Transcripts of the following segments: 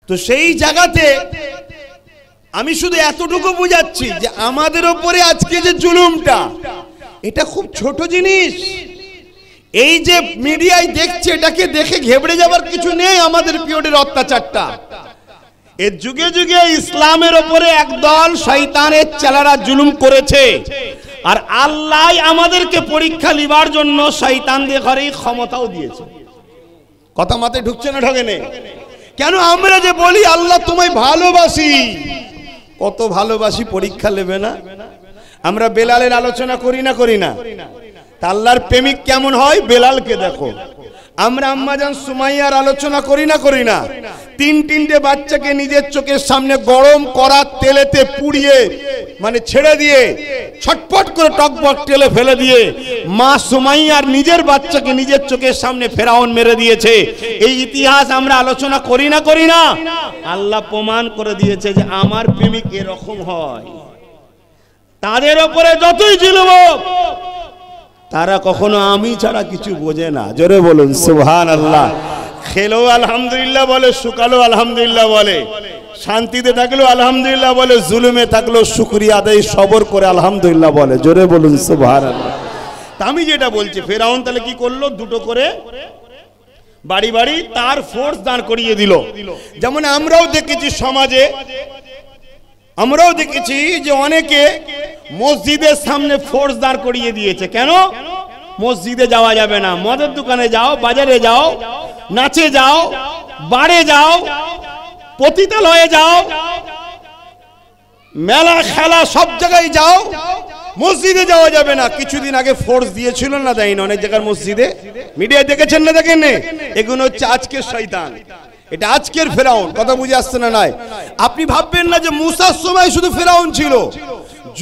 তো সেই জায়গাতে আমি শুধু এতটুকু বুঝাচ্ছি যে আমাদের উপরে আজকে যে জুলুমটা, এটা খুব ছোট জিনিস। এই যে মিডিয়ায় দেখছে, এটাকে দেখে ঘেবড়ে যাবার কিছু নেই। আমাদের পিরিয়ডের অত্যাচারটা, এর যুগে যুগে ইসলামের উপরে একদল শয়তানের চেলারা জুলুম করেছে, আর আল্লাহ আমাদেরকে পরীক্ষা নিবার জন্য শয়তানদের ঘরে ক্ষমতাও দিয়েছে। কথা মাথায় ঢুকছে না ঢোকে নেই? কেন আমরা যে বলি আল্লাহ তোমায় ভালোবাসি, কত ভালোবাসি পরীক্ষা নেবে না? আমরা বেলালের আলোচনা করি না করি না? তা আল্লাহর প্রেমিক কেমন হয় বেলালকে দেখো। আমরা আম্মাজান সুমাইয়ার আলোচনা করি না করি না? তিনটে বাচ্চাকে নিজের চোখের সামনে গরম করা তেলেতে পুড়িয়ে মানে ছেড়ে দিয়ে ছটপট করে টকবক তেলে ফেলে দিয়ে মা সুমাইয়ার নিজের বাচ্চাকে নিজের চোখের সামনে ফেরাউন মেরে দিয়েছে। এই ইতিহাস আমরা আলোচনা করি না করি না? আল্লাহ প্রমাণ করে দিয়েছে যে আমার প্রেমিক এরকম হয়। তাদের উপরে যতই জুলুম হোক, তারা কখনো আমি ছাড়া কিছু বোঝে না। জোরে বলুন সুবহানাল্লাহ। খেলো আলহামদুলিল্লাহ বলে, শুকালো আলহামদুলিল্লাহ বলে, শান্তিতে থাকলো আলহামদুলিল্লাহ বলে, জুলুমে থাকলো শুকরিয়া আদায় সবর করে আলহামদুলিল্লাহ বলে। জোরে বলুন সুবহানাল্লাহ। তা আমি যেটা বলছি, ফেরাউন তাহলে কি করলো? দুটো করে বাড়ি বাড়ি তার ফোর্স দাঁড় করিয়ে দিল। যেমন আমরাও দেখেছি সমাজে, আমরাও দেখেছি যে অনেকে মসজিদের সামনে ফোর্স দাঁড় করিয়ে দিয়েছে। কেন? মসজিদে যাওয়া যাবে না, মদের দোকানে যাও, বাজারে যাও, নাচে যাও, বারে যাও, পতিতালয়ে যাও, মেলা খেলা সব জায়গায় যাও, মসজিদে যাওয়া যাবে না। কিছুদিন আগে ফোর্স দিয়েছিল না, দেয়নি অনেক জায়গার মসজিদে? মিডিয়ায় দেখেছেন না দেখেন? এগুলো হচ্ছে আজকের শয়তান, এটা আজকের ফেরাউন। কথা বুঝে আসছে না? নাই আপনি ভাববেন না যে মুসার সময় শুধু ফেরাউন ছিল।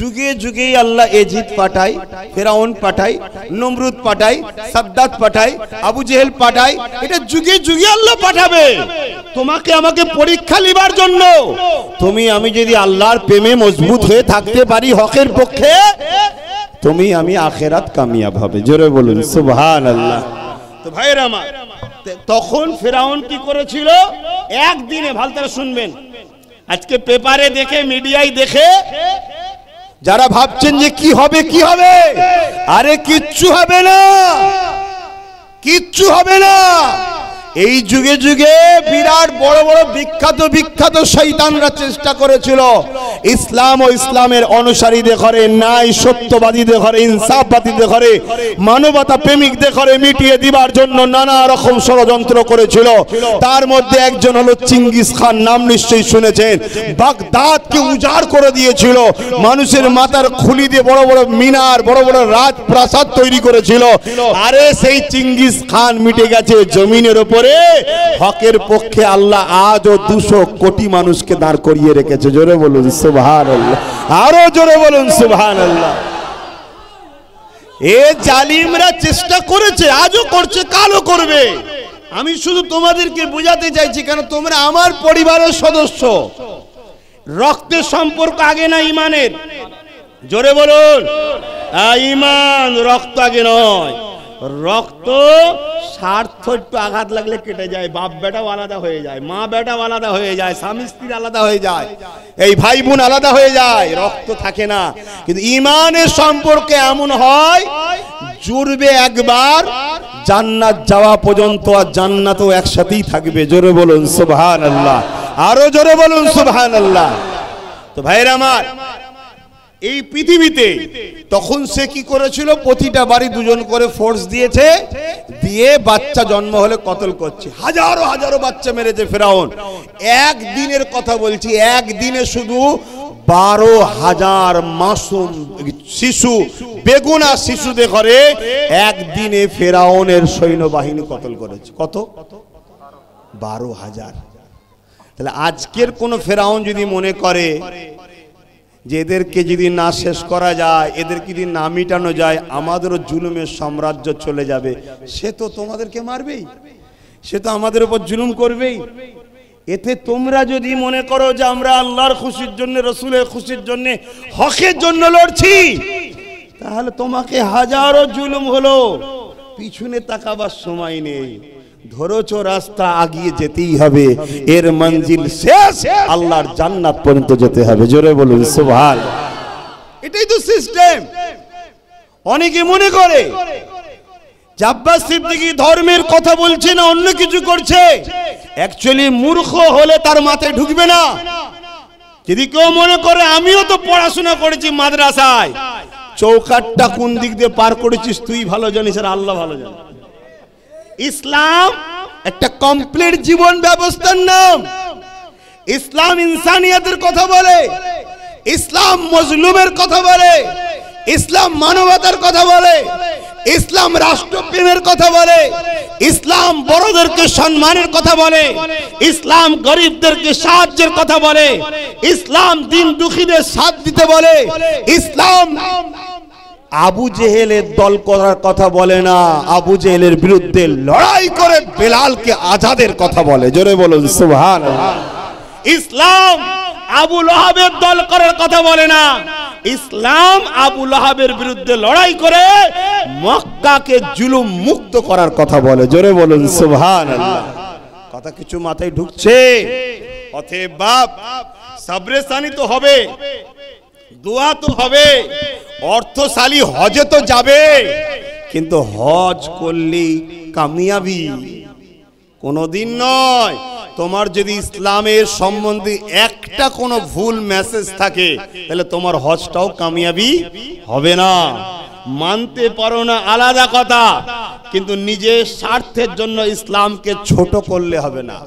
যুগে যুগে আল্লাহ এজিদ পাঠায়, ফেরাউন পাঠায়, নমরুদ পাঠায়, সাদ্দাত পাঠায়, আবু জেহেল পাঠায়। এটা যুগে যুগে আল্লাহ পাঠাবে তোমাকে আমাকে পরীক্ষা নিবার জন্য। তুমি আমি যদি আল্লাহর প্রেমে মজবুত হয়ে থাকতে পারি হকের পক্ষে, তুমি আমি আখেরাত কামিয়াব হবে। জোরে বলুন সুবহানাল্লাহ। তো ভাইরা আমার, তখন ফেরাউন কি করেছিল? একদিনে, ভালো করে শুনবেন, আজকে পেপারে দেখে মিডিয়ায় দেখে যারা ভাবছেন যে কি হবে কি হবে, আরে কিচ্ছু হবে না, কিচ্ছু হবে না। এই যুগে যুগে বিরাট বড় বড় বিখ্যাত বিখ্যাত শয়তানরা চেষ্টা করেছিল ইসলাম ও ইসলামের অনুসারীদের ঘরে, ন্যায় সত্যবাদীদের ঘরে, ইনসাফবাদীদের ঘরে, মানবতা প্রেমিকদের ঘরে মিটিয়ে দিবার জন্য নানা রকম ষড়যন্ত্র করেছিল। তার মধ্যে একজন হলো চিঙ্গিস খান, নাম নিশ্চয়ই শুনেছেন। বাগদাদকে উজাড় করে দিয়েছিল, মানুষের মাথার খুলি দিয়ে বড় বড় মিনার, বড় বড় রাজপ্রাসাদ তৈরি করেছিল। আরে সেই চিঙ্গিস খান মিটে গেছে জমিনের উপরে। হকের পক্ষে আল্লাহ আজও 200 কোটি মানুষকে দাঁড় করিয়ে রেখেছে। জোরে বলুন সুবহানাল্লাহ, আরো জোরে বলুন সুবহানাল্লাহ। এ জালিমরা চেষ্টা করেছে, আজও করছে, কালও করবে। আমি শুধু তোমাদেরকে বোঝাতে চাইছি, কেন তোমরা আমার পরিবারের সদস্য। রক্তের সম্পর্ক আগে না ইমানের? জোরে বলুন। ইমান, রক্ত আগে নয়। রক্ত স্বার্থ একটু আঘাত লাগলে কেটে যায়, বাপ বেটাও আলাদা হয়ে যায়, মা বেটাও আলাদা হয়ে যায়, স্বামী স্ত্রী আলাদা হয়ে যায়, এই ভাই বোন আলাদা হয়ে যায়, রক্ত থাকে না। কিন্তু ইমানের সম্পর্কে এমন হয়, জুড়বে একবার, জান্নাত যাওয়া পর্যন্ত আর জান্নাতও একসাথেই থাকবে। জোরে বলুন সুবহানাল্লাহ, আরো জোরে বলুন সুবহানাল্লাহ। তো ভাইরা আমার, এই পৃথিবীতে তখন সে কি করেছিল? প্রতিটা বাড়ি দুজন করে ফোর্স দিয়েছে, দিয়ে বাচ্চা জন্ম হলে কতল করছে। হাজারো হাজারো বাচ্চা মেরেছে ফেরাউন। একদিনের কথা বলছি, একদিনে শুধু 12,000 মাসুম শিশু, বেগুনা শিশুদের ঘরে একদিনে ফেরাউনের সৈন্যবাহিনী কতল করেছে। কত? 12,000। তাহলে আজকের কোন ফেরাউন যদি মনে করে যে এদেরকে যদি না শেষ করা যায়, এদেরকে যদি না মিটানো যায়, আমাদেরও জুলুমের সাম্রাজ্য চলে যাবে, সে তো তোমাদেরকে মারবেই, সে তো আমাদের উপর জুলুম করবেই। এতে তোমরা যদি মনে করো যে আমরা আল্লাহর খুশির জন্য, রসুলের খুশির জন্য, হকের জন্য লড়ছি, তাহলে তোমাকে হাজারো জুলুম হলো, পিছনে তাকাবার সময় নেই। ধরেছো রাস্তা, আগিয়ে যেতেই হবে, এর মঞ্জিল শেষ, আল্লাহর জান্নাত পর্যন্ত যেতে হবে। জোরে বলুন সুবহানাল্লাহ। এটাই তো সিস্টেম। অনেকে মনে করে যে আব্বাস সিদ্দিকী ধর্মের কথা বলছে না, অন্য কিছু করছে। অ্যাকচুয়ালি মূর্খ হলে তার মাথায় ঢুকবে না। যদি কেউ মনে করে আমিও তো পড়াশোনা করেছি মাদ্রাসায়, চৌকাটটা কোন দিক দিয়ে পার করেছিস তুই ভালো জানিস আর আল্লাহ ভালো জানে। ইসলাম একটা কমপ্লিট জীবন ব্যবস্থার নাম। ইসলাম ইনসানিয়তের কথা বলে, ইসলাম মজলুমের কথা বলে, ইসলাম মানবতার কথা বলে, ইসলাম রাষ্ট্রপ্রেমের কথা বলে, ইসলাম বড়দেরকে সম্মানের কথা বলে, ইসলাম গরিবদেরকে সাহায্যের কথা বলে, ইসলাম দিন দুঃখীদের সাথ দিতে বলে। ইসলাম আবু জেহেলের দল করার কথা বলে না, আবু জেহেলের বিরুদ্ধে লড়াই করে বেলালকে আজাদের কথা বলে। জোরে বলুন সুবহানাল্লাহ। ইসলাম আবু লাহাবের দল করার কথা বলে না, ইসলাম আবু লাহাবের বিরুদ্ধে লড়াই করে মক্কাকে জুলুম মুক্ত করার কথা বলে। জোরে বলুন সুবহানাল্লাহ। কথা কিছু মাথায় ঢুকছে? অতএব বাপ, সাবরেসানি তো হবে, দোয়া তো হবে, অর্থশালী হজে তো যাবে, কিন্তু হজ করলেই কামিয়াবি কোনোদিন নয়। তোমার যদি ইসলামের সম্বন্ধে একটা কোনো ভুল মেসেজ থাকে, তাহলে তোমার হজটাও কামিয়াবি হবে না। মানতে পারো না আলাদা কথা, কিন্তু নিজের স্বার্থের জন্য ইসলামকে ছোট করলে হবে না।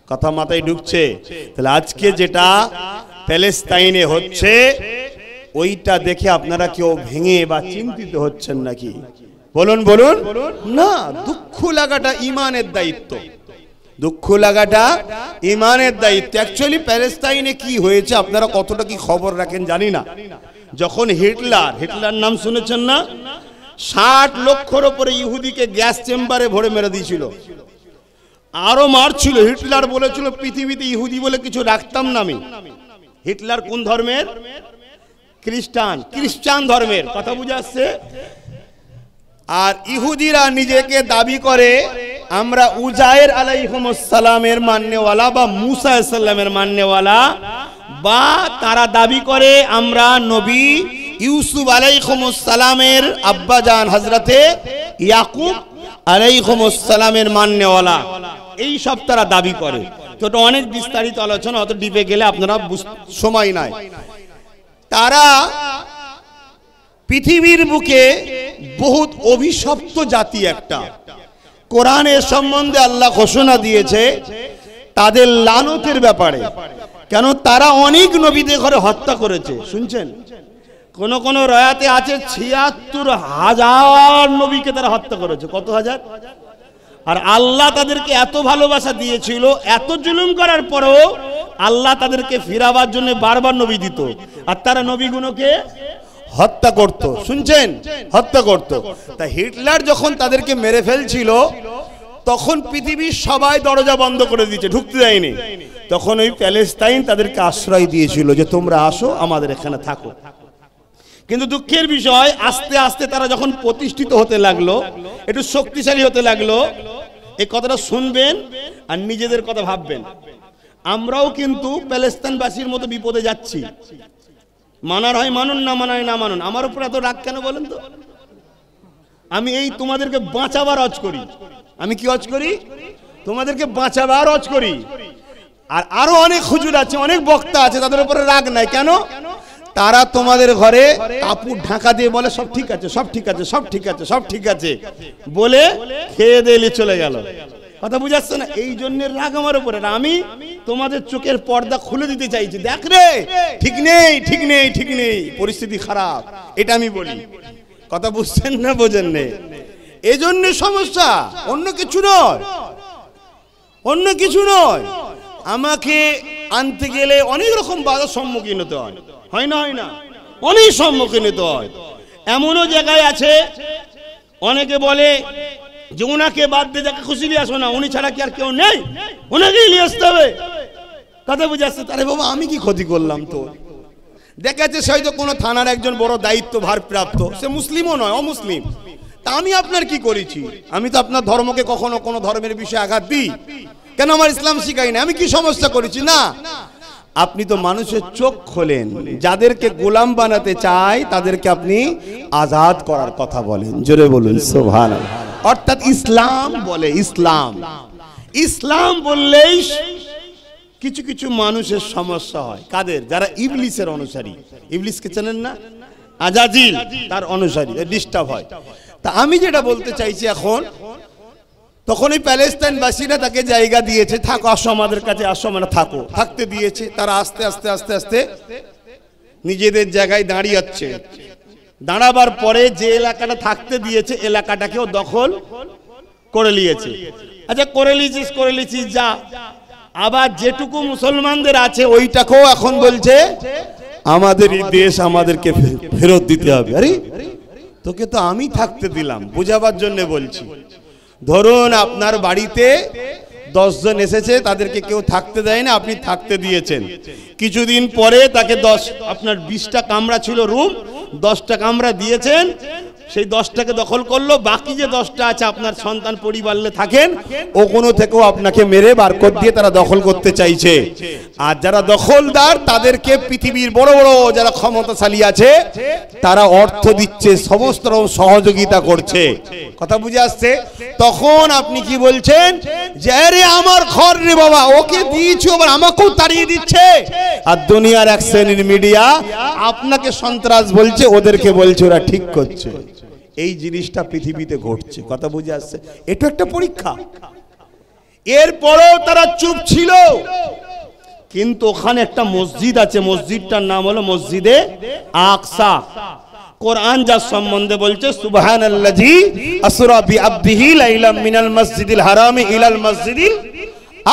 কথা মাথায় ঢুকছে? তাহলে আজকে যেটা প্যালেস্তাইনে হচ্ছে, ওইটা দেখে আপনারা কেউ ভেঙে বা চিন্তিত হচ্ছেন নাকি? বলুন বলুন না। দুঃখ লাগাটা ঈমানের দায়িত্ব, দুঃখ লাগাটা ঈমানের দায়িত্ব। অ্যাকচুয়ালি প্যালেস্তাইনে কি হয়েছে আপনারা কতটা কি খবর রাখেন জানি না। যখন হিটলার নাম শুনেছেন না? 60 লক্ষর উপরে ইহুদিকে গ্যাস চেম্বারে ভরে মেরে দিয়েছিল, আরো মারছিল। হিটলার বলেছিল পৃথিবীতে ইহুদি বলে কিছু রাখতাম না আমি। হিটলার কোন ধর্মের? খ্রিস্টান ধর্মের। কথা বুঝে আসছে? আর ইহুদিরা নিজেকে দাবি করে আমরা উজায়ের আলাইহিস সালামের মাননেওয়ালা বা মুসা আলাইহিস সালামের মাননেওয়ালা, বা তারা দাবি করে আমরা নবী ইউসুফ আলাইহিস সালামের আব্বাজান হযরতে ইয়াকুব আলাইহিস সালামের মাননেওয়ালা। এই সব তারা দাবি করে। তো এটা অনেক বিস্তারিত আলোচনা, অত ডিপে গেলে আপনারা সময় নাই। তারা পৃথিবীর বুকে বহুত অভিশপ্ত জাতি একটা। কোরআনের সম্বন্ধে আল্লাহ ঘোষণা দিয়েছে তাদের লানতের ব্যাপারে। কেন? তারা অনেক নবীদের ঘরে হত্যা করেছে। শুনছেন? কোন কোন রায়াতে আছে ৭৬,০০০ নবীকে তারা হত্যা করেছে। কত হাজার? আর আল্লাহ তাদেরকে এত ভালোবাসা দিয়েছিল, এত জুলুম করার পরেও আল্লাহ তাদেরকে ফিরাবার জন্য বারবার নবী দিত, আর তারা নবীগুলোকে হত্যা করত। শুনছেন? হত্যা করত। তা হিটলার যখন তাদেরকে মেরে ফেলছিল, তখন পৃথিবীর সবাই দরজা বন্ধ করে দিয়েছে, ঢুকতে দেয়নি। তখন ওই প্যালেস্তাইন তাদেরকে আশ্রয় দিয়েছিল যে তোমরা আসো, আমাদের এখানে থাকো। কিন্তু দুঃখের বিষয়, আস্তে আস্তে তারা যখন প্রতিষ্ঠিত হতে লাগলো, একটু শক্তিশালী হতে লাগলো, এই কথাটা শুনবেন আর নিজেদের কথা ভাববেন। আমরাও কিন্তু প্যালেস্তাইনবাসীর মতো বিপদে যাচ্ছি। মানার হয় মানুন, না মানায় না মানুন। আমার উপর এত রাগ কেন বলেন তো? আমি এই তোমাদেরকে বাঁচাবার হজ করি। আমি কি হজ করি? তোমাদেরকে বাঁচাবার হজ করি। আর আরো অনেক হুজুর আছে, অনেক বক্তা আছে, তাদের উপরে রাগ নাই। কেন? তারা তোমাদের ঘরে কাপড় ঢাকা দিয়ে বলে সব ঠিক আছে, সব ঠিক আছে, সব ঠিক আছে, সব ঠিক আছে বলে খেয়ে দিয়ে চলে গেল। কথা বুঝাচ্ছে না? এই জন্য রাগ আমার উপরে। আমি তোমাদের চোখের পর্দা খুলে দিতে চাইছি। দেখ রে, ঠিক নেই, ঠিক নেই, ঠিক নেই, পরিস্থিতি খারাপ, এটা আমি বলি। কথা বুঝছেন না? বোঝেন না? এই জন্য সমস্যা, অন্য কিছু নয়, অন্য কিছু নয়। আমাকে আনতে গেলে অনেক রকম বাধার সম্মুখীন হতে হয়, হয় না? হয় না? অনেক সম্মুখীন হতে হয়। এমনও জায়গায় আছে অনেকে বলে যে ওনাকে বাদ দিয়ে যাকে খুশি নিয়ে আসো না, উনি ছাড়া কি আর কেউ নেই, ওনাকেই নিয়ে আসতে হবে। কথা বুঝে আসছে? তারে বাবা আমি কি ক্ষতি করলাম? তো দেখা যাচ্ছে সে হয়তো কোনো থানার একজন বড় দায়িত্ব ভারপ্রাপ্ত, সে মুসলিমও নয়, অমুসলিম, তা আমি আপনার কি করেছি? আমি তো আপনার ধর্মকে কখনো কোনো ধর্মের বিষয়ে আঘাত দিই কেন? আমার ইসলাম শিখাই না, আমি কি সমস্যা করেছি? না, আপনি তো মানুষের চোখ খোলেন, যাদেরকে গোলাম বানাতে চায় তাদেরকে আপনি আজাদ করার কথা বলেন। জোরে বলুন সুবহানাল্লাহ। অর্থাৎ ইসলাম বলে, ইসলাম ইসলাম বললেই কিছু কিছু মানুষের সমস্যা হয়। কাদের? যারা ইবলিসের অনুসারী। ইবলিসকে চেনেন না? আজাজিল, তার অনুসারী, ডিস্টার্ব হয়। তা আমি যেটা বলতে চাইছি এখন, তখন এই প্যালেস্তাইনবাসীরা তাকে জায়গা দিয়েছে, থাকো, আসো আমাদের কাছে আসো, মানে থাকো, থাকতে দিয়েছে। তারা আস্তে আস্তে আস্তে আস্তে নিজেদের জায়গায় দাঁড়িয়েছে। দাঁড়াবার পরে যে এলাকাটা থাকতে দিয়েছে এলাকাটাকেও দখল করে নিয়েছে। আচ্ছা, করে লিছিস যা। আবার যেটুকু মুসলমানদের আছে ওইটাকেও এখন বলছে আমাদেরই দেশ, আমাদেরকে ফেরত দিতে হবে। আরে তোকে তো আমি থাকতে দিলাম, বোঝাবার জন্য বলছি। ধরুন আপনার বাড়িতে 10 জন এসেছে, তাদেরকে কেউ থাকতে দেয় না, আপনি থাকতে দিয়েছেন। কিছুদিন পরে তাকে আপনার 20টা কামরা ছিল রুম, 10টা কামরা দিয়েছেন, সেই 10টাকে দখল করলো। বাকি যে 10টা আছে আপনার সন্তান পরিবারে থাকেন, ও কোনো থেকেও আপনাকে মেরে বারকত দিয়ে তারা দখল করতে চাইছে। আর যারা দখলদার তাদেরকে পৃথিবীর বড় বড় যারা ক্ষমতাশালী আছে তারা অর্থ দিচ্ছে, সমস্ত রকম সহযোগিতা করছে। কথা বুঝে আসছে? তখন আপনি কি বলছেন যে আরে আমার ঘর রে বাবা, ওকে দিয়েছো আবার আমাকেও তাড়িয়ে দিচ্ছে। আর দুনিয়ার এক শ্রেণীর মিডিয়া আপনাকে সন্ত্রাস বলছে, ওদেরকে বলছে ওরা ঠিক করছে। এই জিনিসটা পৃথিবীতে ঘটছে। কথা বুঝে আসছে? এটা একটা পরীক্ষা। এরপরেও তারা চুপ ছিল, কিন্তু ওখানে একটা মসজিদ আছে, মসজিদটার নাম হলো মসজিদে আকসা। কোরআন যার সম্বন্ধে বলছে সুবহানাল্লাযী আসরা বিআবদিহি লাইলাম মিনাল মসজিদিল হারামি ইলাল মসজিদিল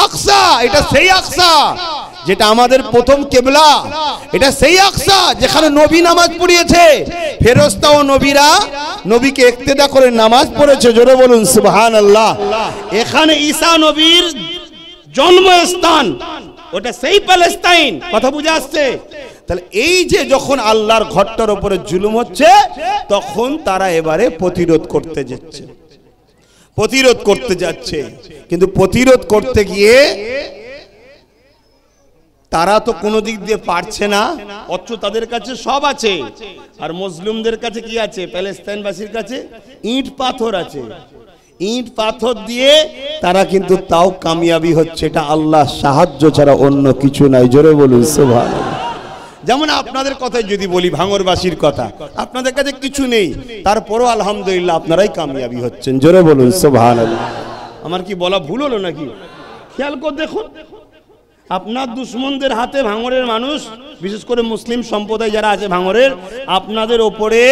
আকসা। এটা সেই আকসা যেটা আমাদের প্রথম কিবলা। এটা সেই আকসা যেখানে নবী নামাজ পড়িয়েছে, ফেরেশতা ও নবীরা নবীকে ইক্তেদা করে নামাজ পড়েছে। জোরে বলুন সুবহানাল্লাহ। এখানে ঈসা নবীর জন্মস্থান, ওটা সেই প্যালেস্তাইন। কথা বুঝে আসছে? তাহলে এই যে যখন আল্লাহর ঘরটার উপরে জুলুম হচ্ছে, তখন তারা এবারে প্রতিরোধ করতে যাচ্ছে। কিন্তু প্রতিরোধ করতে গিয়ে তারা তো কোনো দিক দিয়ে পারছে না, অথচ তাদের কাছে সব আছে। আর মুসলিমদের কাছে কি আছে? প্যালেস্তাইনবাসীর কাছে ইট পাথর আছে। ইট পাথর দিয়ে তারা কিন্তু তাও কামিয়াবি হচ্ছে। এটা আল্লাহর সাহায্য ছাড়া অন্য কিছু নাই। জোরে বলুন সুবহানাল্লাহ। যেমন আপনাদের কথাই যদি বলি, ভাঙরবাসীর কথা, আপনাদের কাছে কিছু নেই, তারপরও আলহামদুলিল্লাহ আপনারাই কামিয়াবি হচ্ছেন। জোরে বলুন সুবহানাল্লাহ। আমার কি বলা ভুল হলো নাকি? খেয়াল করে দেখুন, আপনার দুশ্মনদের হাতে ভাঙরের মানুষ, বিশেষ করে মুসলিম সম্প্রদায় যারা আছে ভাঙরের, আপনাদের ওপরে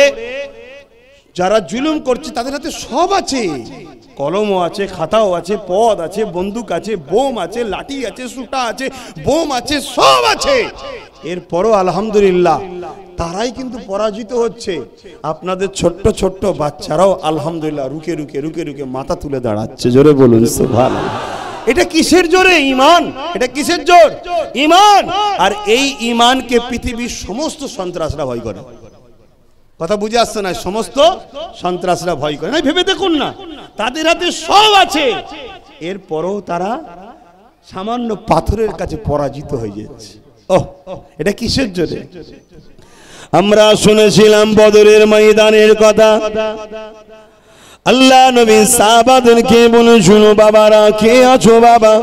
যারা জুলুম করছে তাদের হাতে সব আছে। কলমও আছে, খাতাও আছে, পদ আছে, বন্দুক আছে, বোম আছে, লাঠি আছে, সুটা আছে, বোম আছে, সব আছে। এরপরও আলহামদুলিল্লাহ তারাই কিন্তু পরাজিত হচ্ছে। আপনাদের ছোট্ট ছোট্ট বাচ্চারাও আলহামদুলিল্লাহ রুকে রুকে মাথা তুলে দাঁড়াচ্ছে। জোরে বলুন সুবহানাল্লাহ। এটা কিসের জোরে? ঈমান। এটা কিসের জোর? ঈমান। আর এই ঈমানকে পৃথিবীর সমস্ত সন্ত্রাসরা ভয় করে। কথা বুঝে আসছে না? সমস্ত সন্ত্রাসরা ভয় করে না। ভেবে দেখুন না, তাদের হাতে সব আছে, এরপরও তারা সামান্য পাথরের কাছে পরাজিত হয়ে যাচ্ছে। ওহ, এটা কিসের জোরে? আমরা শুনেছিলাম বদরের ময়দানের কথা। আল্লাহ নবী সাহাবাদেরকে বলে, শুনো বাবারা, কে আছো বাবা?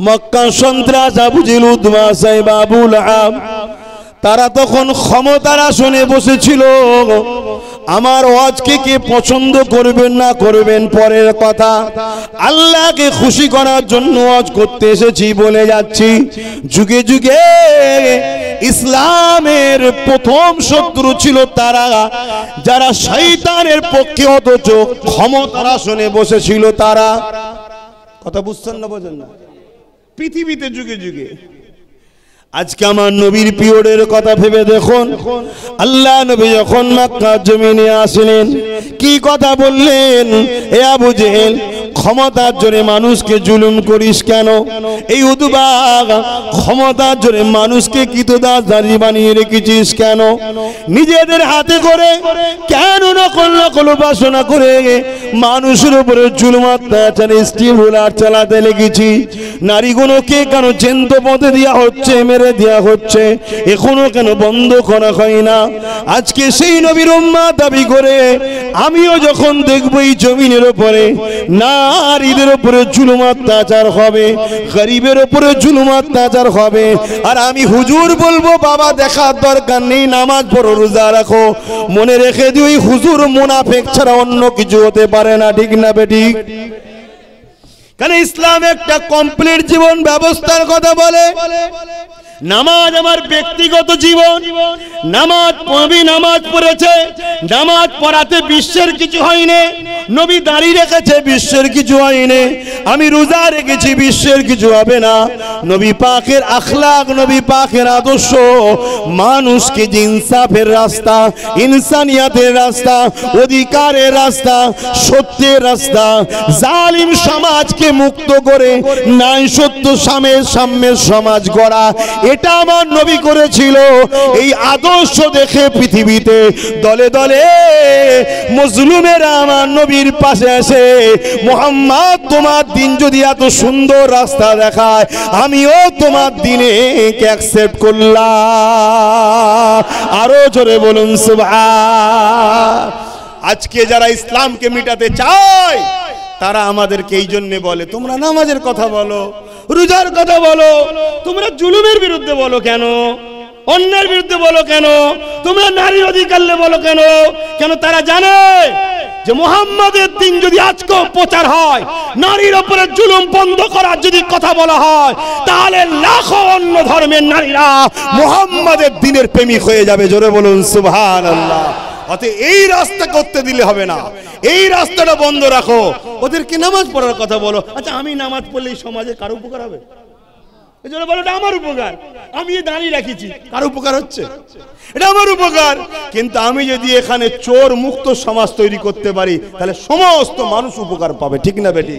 মক্কা সন্ত্রাস আবু জেহেল, উতবা, সাইবা, আবু লাহাব, তারা তখন ক্ষমতার আসনে বসেছিল। আমার ওয়াজকে কে পছন্দ করবেন না করবেন পরের কথা, আল্লাহকে খুশি করার জন্য ওয়াজ করতে এসেছি বলে যাচ্ছি। যুগে যুগে ইসলামের প্রথম শত্রু ছিল তারা যারা শয়তানের পক্ষে অথচ ক্ষমতার আসনে বসেছিল তারা। কথা বুঝছেন না? বোঝেন না? পৃথিবীতে যুগে যুগে আজকে আমার নবীর পিরিয়ডের কথা ভেবে দেখুন, আল্লাহ নবী যখন মক্কা জমিনে আসলেন কি কথা বললেন? এ আবু জেহেল, ক্ষমতার জোরে মানুষকে জুলুম করিস কেন? এই উদ্বাগ ক্ষমতার জোরে মানুষকে কৃতদাস দাঁড়ি বানিয়ে রেখেছিস কেন? নিজেদের হাতে করে কেন নকল নকল উপাসনা করে মানুষের উপরে জুলুম অত্যাচার স্টিমুলার চালাতে লেগেছি। নারীগুলোকে কেন জ্যান্ত পথে দেওয়া হচ্ছে, মেরে দেওয়া হচ্ছে, এখনো কেন বন্ধ করা হয় না? আজকে সেই নবীর উম্মাত দাবি করে আমিও যখন দেখবো এই জমিনের উপরে নারীদের উপরে জুলুম অত্যাচার হবে, গরিবের উপরে জুলুম অত্যাচার হবে, আর আমি হুজুর বলবো বাবা দেখার দরকার নেই, নামাজ পড়ো, রোজা রাখো, মনে রেখে দিও এই হুজুর মুনাফিক ছাড়া অন্য কিছু হতে পারে না। ঠিক না বেঠিক? কেন ইসলাম একটা কমপ্লিট জীবন ব্যবস্থার কথা বলে। নামাজ আমার ব্যক্তিগত জীবন, নামাজ নবী নামাজ পড়েছে, নামাজ পড়াতে বিশ্বের কিছু হয়নি, নবী দাঁড়িয়ে রেখেছে বিশ্বের কিছু হয়নি, আমি রোজা রেখেছি বিশ্বের কিছু হবে না। নবী পাকের আখলাক, নবী পাকের আদর্শ মানুষকে যে ইনসাফের রাস্তা, ইনসানিয়াতের রাস্তা, অধিকারের রাস্তা, সত্যের রাস্তা, জালিম সমাজকে মুক্ত করে ন্যায় সত্য সাম্যের সমাজ গড়া, এটা আমার নবী করেছিল। এই আদর্শ দেখে পৃথিবীতে দলে দলে মুসলিমেরা আমার নবীর পাশে এসে মুহাম্মদ তোমার দিন যদি এত সুন্দর রাস্তা দেখায়, আমিও তোমার দিনে অ্যাকসেপ্ট করলাম। আরো জোরে বলুন সুবহান। আজকে যারা ইসলামকে মিটাতে চায় তারা আমাদেরকে এই জন্য বলে তোমরা নামাজের কথা বলো, রোজার কথা বলো, তোমরা জুলুমের বিরুদ্ধে বলো কেন, অন্যের বিরুদ্ধে বলো কেন, তোমরা নারীর অধিকার বলো কেন? কেন তারা জানে যে মুহাম্মাদের দিন যদি আজকেও প্রচার হয়, নারীর উপরে জুলুম বন্ধ করার যদি কথা বলা হয়, তাহলে লাখো অন্য ধর্মের নারীরা মুহাম্মাদের দিনের প্রেমিক হয়ে যাবে। জোরে বলুন সুবহানাল্লাহ। অতএব এই রাস্তা করতে দিলে হবে না, এই রাস্তাটা বন্ধ রাখো। ওদেরকে নামাজ পড়ার কথা বলো। আচ্ছা আমি নামাজ পড়লে এই সমাজে কারো উপকার হবে? এই জন্য বলো এটা আমার উপকার, আমি দাঁড়িয়ে রাখেছি, কারো উপকার হচ্ছে? এটা আমার উপকার। কিন্তু আমি যদি এখানে চোর মুক্ত সমাজ তৈরি করতে পারি তাহলে সমস্ত মানুষ উপকার পাবে। ঠিক না বেটি?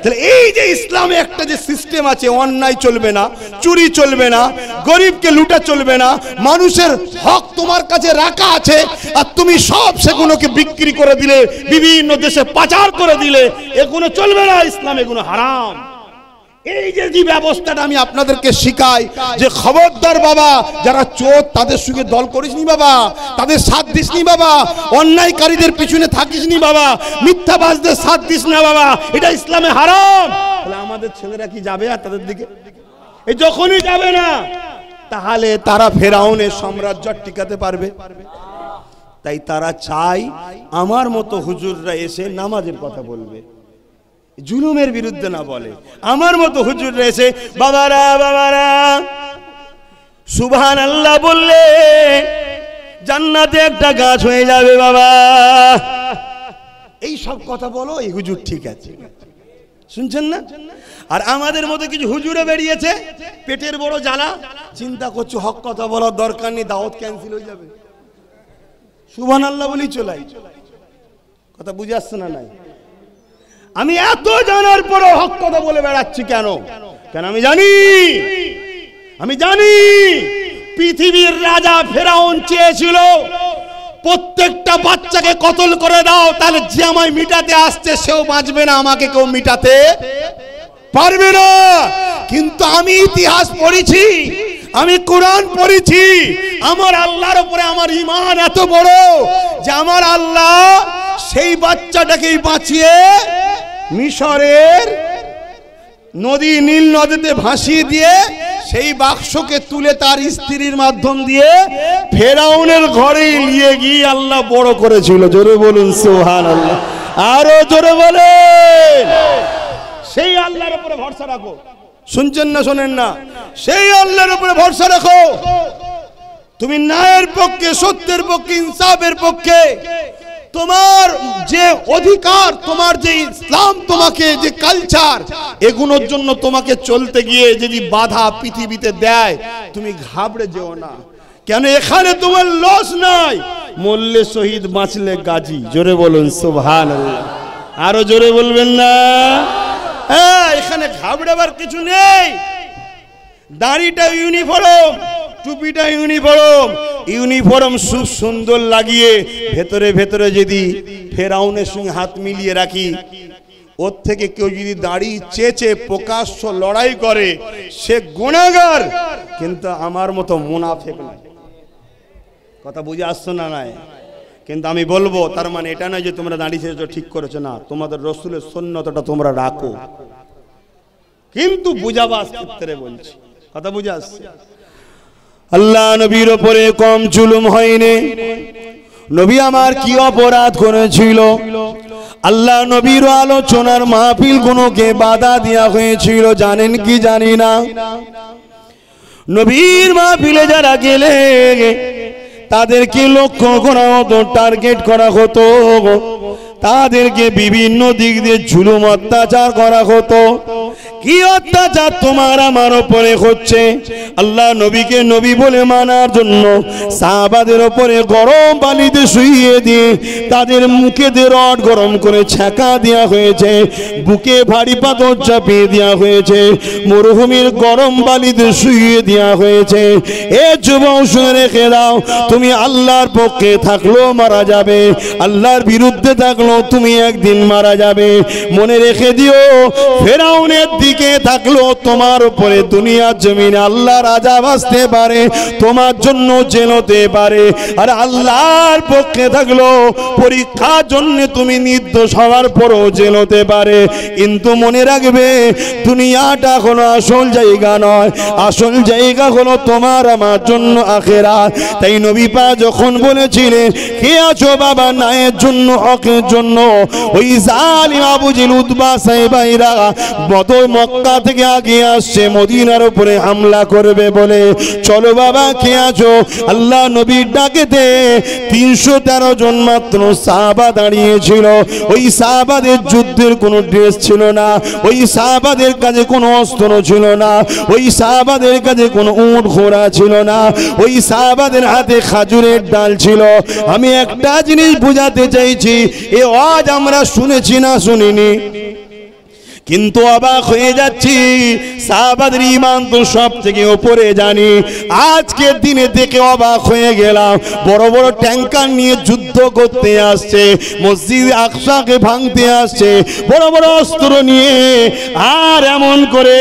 তাহলে এই যে ইসলামে একটা যে সিস্টেম আছে, অন্যায় চলবে না, চুরি চলবে না, গরিবকে লুটা চলবে না, মানুষের হক তোমার কাছে রাখা আছে আর তুমি সব সেগুলোকে বিক্রি করে দিলে, বিভিন্ন দেশে পাচার করে দিলে, এগুলো চলবে না। ইসলাম এগুলো হারাম। এই যে ব্যবস্থাটা আমি আপনাদেরকে শিখাই যে খবরদার বাবা, যারা চোর তাদের সঙ্গে দল করিসনি বাবা, তাদের সাথ দিসনি বাবা, অন্যায়কারীদের পিছনে থাকিসনি বাবা, মিথ্যাবাজদের সাথ দিস না বাবা, এটা ইসলামে হারাম। তাহলে আমাদের ছেলেরা কি যাবে আর তাদের দিকে? এই যখনই যাবে না তাহলে তারা ফেরাউনের সাম্রাজ্য টিকাতে পারবে। তাই তারা চাই আমার মতো হুজুররা এসে নামাজের কথা বলবে, জুলুমের বিরুদ্ধে না বলে। আমার মতো হুজুর রয়েছে, বাবারা বাবারা সুবহানাল্লাহ বললে জান্নাতে একটা গাছ হয়ে যাবে বাবা, এই সব কথা বলো, এই হুজুর ঠিক আছে, শুনছেন না? আর আমাদের মতো কিছু হুজুরে বেরিয়েছে, পেটের বড় জ্বালা, চিন্তা করছো হক কথা বলার দরকার নেই, দাওয়াত ক্যান্সেল হয়ে যাবে, সুবহানাল্লাহ বলি চলাই। কথা বুঝে আসছে না? নাই আমি এত জানার পরও হক কথা বলে বেড়াচ্ছি কেন? কেন আমি জানি পৃথিবীর রাজা ফেরাউন চেয়েছিল প্রত্যেকটা বাচ্চাকে কতল করে দাও, তাহলে যে আমায় মিটাতে আসছে সেও বাঁচবে না, আমাকে কেউ মিটাতে পারবে না। কিন্তু আমি ইতিহাস পড়েছি, আমি কোরআন পড়েছি, আমার আল্লাহর উপরে আমার ঈমান এত বড় যে আমার আল্লাহ সেই বাচ্চাটাকেই বাঁচিয়ে মিশরের নদী, নীল নদীতে ভাসিয়ে দিয়ে সেই বাক্সকে তুলে তার স্ত্রীর মাধ্যম দিয়ে ফেরাউনের ঘরে নিয়ে গিয়ে আল্লাহ বড় করেছিল। জোরে বলুন সুবহানাল্লাহ। আরো জোরে বলেন। সেই আল্লাহর উপরে ভরসা রাখো। শুনছেন না শোনেন না? সেই আল্লাহর উপরে ভরসা রাখো। তুমি ন্যায়ের পক্ষে, সত্যের পক্ষে, ইনসাফের পক্ষে, তোমার যে অধিকার, তোমার যে ইসলাম, তোমাকে যে কালচার, এগুলোর জন্য তোমাকে চলতে গিয়ে যদি বাধা পৃথিবীতে দেয়, তুমি ঘাবড়ে যেও না। কেন এখানে তোমার লস নাই, মরলে শহীদ, বাঁচলে গাজী। জোরে বলুন সুবহানাল্লাহ। আরো জোরে বলবেন না? হ্যাঁ, এখানে ঘাবড়াবার কিছু নেই। দাড়িটা ইউনিফর্ম, টুপিটা ইউনিফর্ম, ইউনিফর্ম খুব সুন্দর লাগিয়ে ভেতরে ভেতরে যদি ফেরাউনের সঙ্গে হাত মিলিয়ে রাখি, ওর থেকে কেউ যদি দাড়ি চেচে প্রকাশ্য লড়াই করে সে গুনাহগার, কিন্তু আমার মতো মুনাফিক না। কথা বুঝে আসছো না? নাই। কিন্তু আমি বলবো তার মানে এটা নয় যে তোমরা দাড়ি চেয়েছো ঠিক করেছো না, তোমাদের রসুলের সুন্নতটা তোমরা রাখো, কিন্তু বুঝাবার ক্ষেত্রে বলছি। কথা বুঝে আসছে? আল্লাহ নবীর উপরে কম জুলুম হয়নি। নবী আমার কি অপরাধ করেছিল? আল্লাহ নবীর আলোচনার মাহফিল গুলোকে বাধা দেওয়া হয়েছিল, জানেন কি জানি না? নবীর মাহফিলে যারা গেলে তাদেরকে লক্ষ্য করা হতো, টার্গেট করা হতো, তাদেরকে বিভিন্ন দিক দিয়ে জুলুম অত্যাচার করা হতো। কি অত্যাচার তোমার আমার উপরে হচ্ছে? আল্লাহ নবীকে নবী বলে মানার জন্য সাহাবাদের উপরে গরম পানিতে শুইয়ে দিয়ে তাদের মুখে দিয়ে রড গরম করে ছ্যাঁকা দেওয়া হয়েছে, বুকে ভারী পাথর চাপিয়ে দেওয়া হয়েছে, মরুভূমির গরম বালিতে শুইয়ে দেওয়া হয়েছে। এ যুবক শুনে রেখে দাও, তুমি আল্লাহর পক্ষে থাকলেও মারা যাবে, আল্লাহর বিরুদ্ধে থাকলেও তুমি একদিন মারা যাবে। মনে রেখে দিও, ফেরাউনের দিকে থাকলেও তোমার উপরে দুনিয়ার জমিনে আল্লাহর আযাব আসতে পারে, তোমার জন্য জেল হতে পারে। আর আল্লাহর পক্ষে থাকলেও পরীক্ষার জন্য তুমি নির্দোষ হওয়ার পরও জেল হতে পারে। কিন্তু মনে রাখবে, দুনিয়াটা হলো আসল জায়গা নয়, আসল জায়গা হলো তোমার আমার জন্য আখিরাত। তাই নবী পাক যখন বলেছিলেন কে আছো বাবা নায়ের জন্য, হকের জন্য, ওই জালিম আবু জেল উতবা সাহেবাইরা বদর মক্কা থেকে আগে আসছে মদিনার উপরে হামলা করবে বলে, চলো বাবা কে আছো? আল্লাহ নবীর ডাকেতে 313 জন মাত্র সাহাবা দাঁড়িয়েছিল। ওই সাহাবাদের যুদ্ধের কোনো ড্রেস ছিল না, ওই সাহাবাদের কাছে কোনো অস্ত্র ছিল না, ওই সাহাবাদের কাছে কোনো উট ঘোড়া ছিল না, ওই সাহাবাদের হাতে খাজুরের ডাল ছিল। আমি একটা জিনিস বুঝাতে চাইছি, এ আজ আমরা শুনেছি না শুনিনি, কিন্তু অবাক হয়ে যাচ্ছি। সাহাবাদের ঈমান তো সব থেকে উপরে জানি, আজকের দিনে দেখে অবাক হয়ে গেলাম। বড় বড় ট্যাঙ্কার নিয়ে যুদ্ধ করতে আসছে, মসজিদ আকসাকে ভাঙতে আসছে, বড় বড় অস্ত্র নিয়ে। আর এমন করে